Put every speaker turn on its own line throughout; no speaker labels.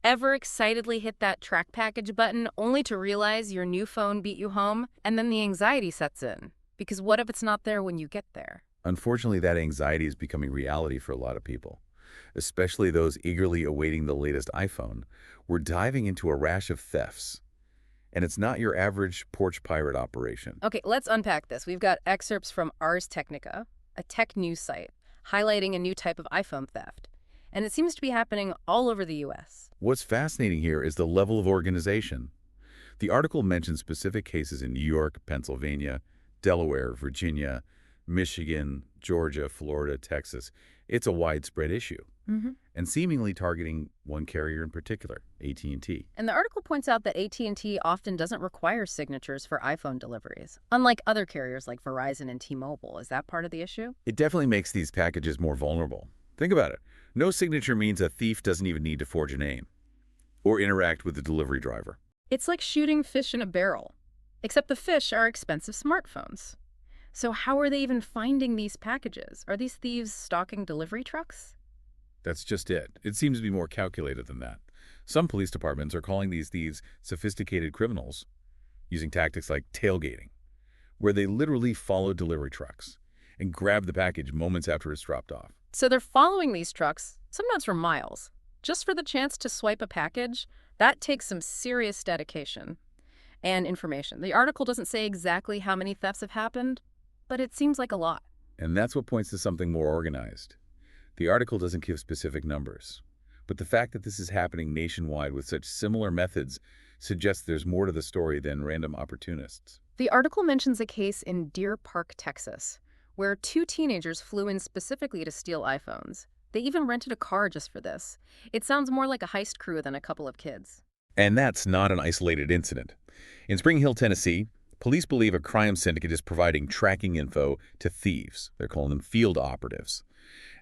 Ever excitedly hit that track package button only to realize your new phone beat you home, and then the anxiety sets in? Because what if it's not there when you get there?
Unfortunately, that anxiety is becoming reality for a lot of people, especially those eagerly awaiting the latest iPhone. We're diving into a rash of thefts, and it's not your average porch pirate operation.
Okay, let's unpack this. We've got excerpts from Ars Technica, a tech news site, highlighting a new type of iPhone theft. And it seems to be happening all over the US.
What's fascinating here is the level of organization. The article mentions specific cases in New York, Pennsylvania, Delaware, Virginia, Michigan, Georgia, Florida, Texas. It's a widespread issue,
hmm
and seemingly targeting one carrier in particular, AT&T.
And the article points out that AT&T often doesn't require signatures for iPhone deliveries, unlike other carriers like Verizon and T-Mobile. Is that part of the issue?
It definitely makes these packages more vulnerable. Think about it. No signature means a thief doesn't even need to forge a name or interact with the delivery driver.
It's like shooting fish in a barrel, except the fish are expensive smartphones. So how are they even finding these packages? Are these thieves stalking delivery trucks?
That's just it. It seems to be more calculated than that. Some police departments are calling these thieves sophisticated criminals, using tactics like tailgating, where they literally follow delivery trucks and grab the package moments after it's dropped off.
So they're following these trucks, sometimes for miles, just for the chance to swipe a package. That takes some serious dedication and information. The article doesn't say exactly how many thefts have happened, but it seems like a lot.
And that's what points to something more organized. The article doesn't give specific numbers, but the fact that this is happening nationwide with such similar methods suggests there's more to the story than random opportunists.
The article mentions a case in Deer Park, Texas, where two teenagers flew in specifically to steal iPhones. They even rented a car just for this. It sounds more like a heist crew than a couple of kids.
And that's not an isolated incident. In Spring Hill, Tennessee, police believe a crime syndicate is providing tracking info to thieves. They're calling them field operatives.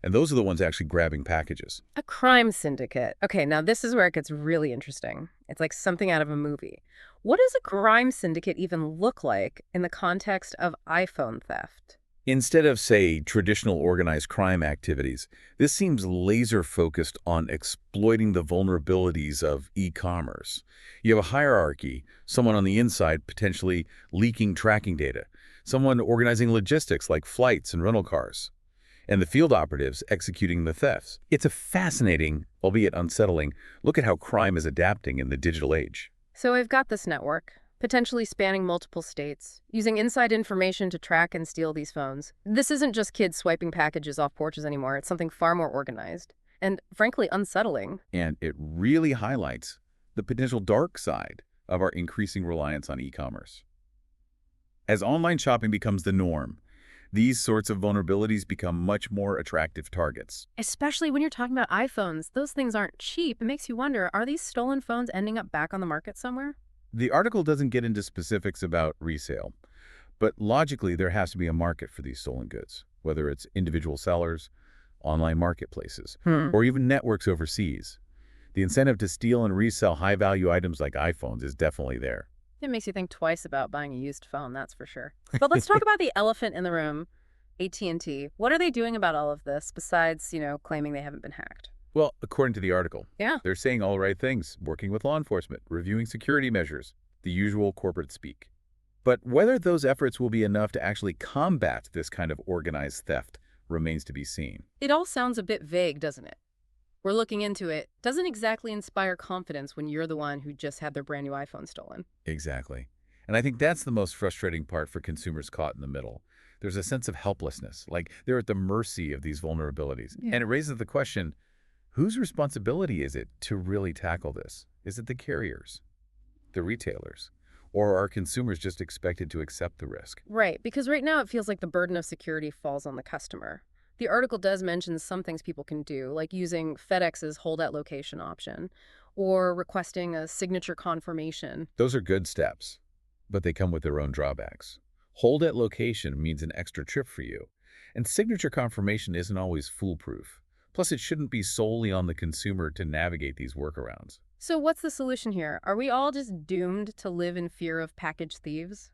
And those are the ones actually grabbing packages.
A crime syndicate. Okay, now this is where it gets really interesting. It's like something out of a movie. What does a crime syndicate even look like in the context of iPhone theft?
Instead of, say, traditional organized crime activities, this seems laser-focused on exploiting the vulnerabilities of e-commerce. You have a hierarchy, someone on the inside potentially leaking tracking data, someone organizing logistics like flights and rental cars, and the field operatives executing the thefts. It's a fascinating, albeit unsettling, look at how crime is adapting in the digital age.
So we've got this network, potentially spanning multiple states, using inside information to track and steal these phones. This isn't just kids swiping packages off porches anymore. It's something far more organized and, frankly, unsettling.
And it really highlights the potential dark side of our increasing reliance on e-commerce. As online shopping becomes the norm, these sorts of vulnerabilities become much more attractive targets.
Especially when you're talking about iPhones. Those things aren't cheap. It makes you wonder, are these stolen phones ending up back on the market somewhere?
The article doesn't get into specifics about resale, but logically there has to be a market for these stolen goods, whether it's individual sellers, online marketplaces, or even networks overseas. The incentive to steal and resell high-value items like iPhones is definitely there.
It makes you think twice about buying a used phone, that's for sure. But let's talk about the elephant in the room, AT&T. What are they doing about all of this besides, claiming they haven't been hacked?
Well, according to the article,
Yeah.
they're saying all the right things, working with law enforcement, reviewing security measures, the usual corporate speak. But whether those efforts will be enough to actually combat this kind of organized theft remains to be seen.
It all sounds a bit vague, doesn't it? We're looking into it. Doesn't exactly inspire confidence when you're the one who just had their brand new iPhone stolen.
Exactly. And I think that's the most frustrating part for consumers caught in the middle. There's a sense of helplessness, like they're at the mercy of these vulnerabilities.
Yeah.
And it raises the question, whose responsibility is it to really tackle this? Is it the carriers, the retailers, or are consumers just expected to accept the risk?
Right, because right now it feels like the burden of security falls on the customer. The article does mention some things people can do, like using FedEx's hold at location option or requesting a signature confirmation.
Those are good steps, but they come with their own drawbacks. Hold at location means an extra trip for you, and signature confirmation isn't always foolproof. Plus, it shouldn't be solely on the consumer to navigate these workarounds.
So what's the solution here? Are we all just doomed to live in fear of package thieves?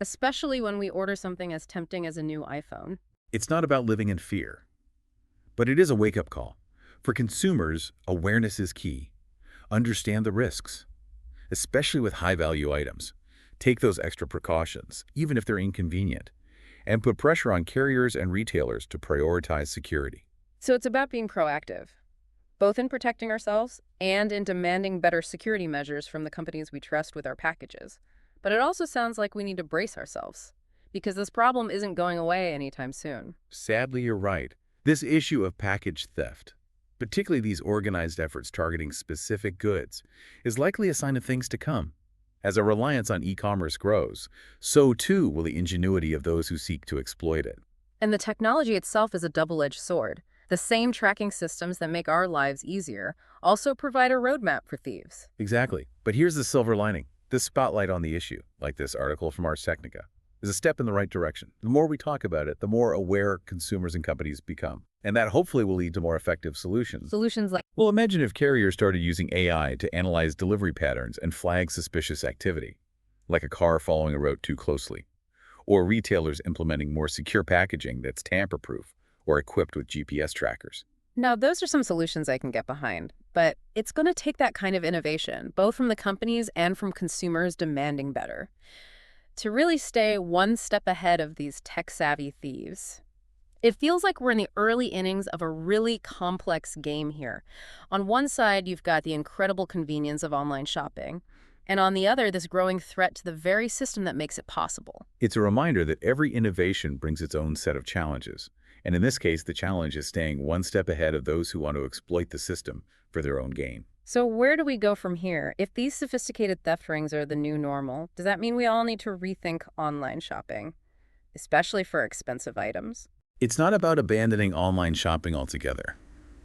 Especially when we order something as tempting as a new iPhone.
It's not about living in fear, but it is a wake-up call. For consumers, awareness is key. Understand the risks, especially with high-value items. Take those extra precautions, even if they're inconvenient, and put pressure on carriers and retailers to prioritize security.
So it's about being proactive, both in protecting ourselves and in demanding better security measures from the companies we trust with our packages. But it also sounds like we need to brace ourselves, because this problem isn't going away anytime soon.
Sadly, you're right. This issue of package theft, particularly these organized efforts targeting specific goods, is likely a sign of things to come. As our reliance on e-commerce grows, so too will the ingenuity of those who seek to exploit it.
And the technology itself is a double-edged sword. The same tracking systems that make our lives easier also provide a roadmap for thieves.
Exactly. But here's the silver lining. This spotlight on the issue, like this article from Ars Technica, is a step in the right direction. The more we talk about it, the more aware consumers and companies become. And that hopefully will lead to more effective solutions.
Solutions like,
Well, imagine if carriers started using AI to analyze delivery patterns and flag suspicious activity, like a car following a route too closely, or retailers implementing more secure packaging that's tamper-proof or equipped with GPS trackers.
now, those are some solutions I can get behind, but it's going to take that kind of innovation, both from the companies and from consumers demanding better, to really stay one step ahead of these tech-savvy thieves. It feels like we're in the early innings of a really complex game here. On one side, you've got the incredible convenience of online shopping, and on the other, this growing threat to the very system that makes it possible.
It's a reminder that every innovation brings its own set of challenges. And in this case, the challenge is staying one step ahead of those who want to exploit the system for their own gain.
So where do we go from here? If these sophisticated theft rings are the new normal, does that mean we all need to rethink online shopping, especially for expensive items?
It's not about abandoning online shopping altogether,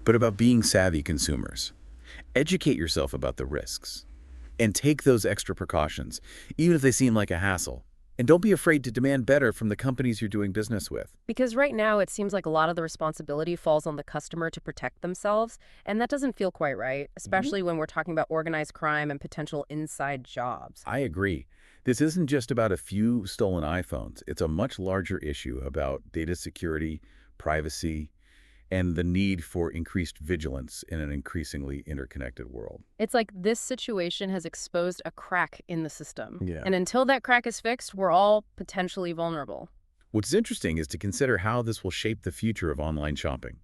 but about being savvy consumers. Educate yourself about the risks and take those extra precautions, even if they seem like a hassle. And don't be afraid to demand better from the companies you're doing business with.
Because right now it seems like a lot of the responsibility falls on the customer to protect themselves, and that doesn't feel quite right, especially when we're talking about organized crime and potential inside jobs.
I agree. This isn't just about a few stolen iPhones. It's a much larger issue about data security, privacy, and the need for increased vigilance in an increasingly interconnected world.
It's like this situation has exposed a crack in the system.
Yeah.
And until that crack is fixed, we're all potentially vulnerable.
What's interesting is to consider how this will shape the future of online shopping.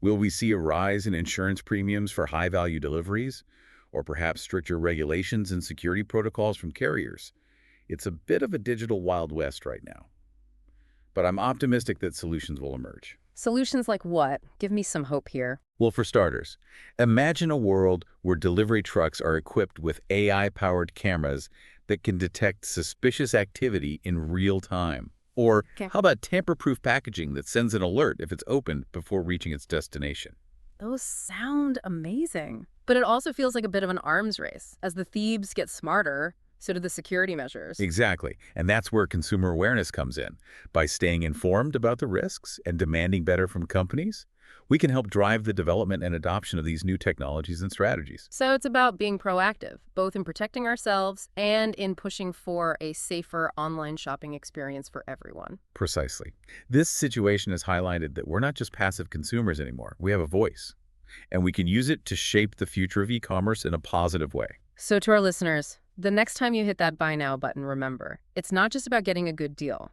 Will we see a rise in insurance premiums for high-value deliveries, or perhaps stricter regulations and security protocols from carriers? It's a bit of a digital Wild West right now. But I'm optimistic that solutions will emerge.
Solutions like what? Give me some hope here.
Well, for starters, imagine a world where delivery trucks are equipped with AI-powered cameras that can detect suspicious activity in real time. Or
Okay.
how about tamper-proof packaging that sends an alert if it's opened before reaching its destination?
Those sound amazing. But it also feels like a bit of an arms race. As the thieves get smarter, so do the security measures.
Exactly. And that's where consumer awareness comes in. By staying informed about the risks and demanding better from companies, we can help drive the development and adoption of these new technologies and strategies.
So it's about being proactive, both in protecting ourselves and in pushing for a safer online shopping experience for everyone.
Precisely. This situation has highlighted that we're not just passive consumers anymore. We have a voice, and we can use it to shape the future of e-commerce in a positive way.
So to our listeners, the next time you hit that buy now button, remember, it's not just about getting a good deal,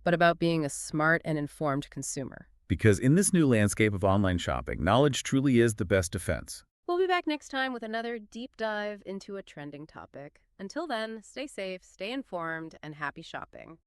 but about being a smart and informed consumer.
Because in this new landscape of online shopping, knowledge truly is the best defense.
We'll be back next time with another deep dive into a trending topic. Until then, stay safe, stay informed, and happy shopping.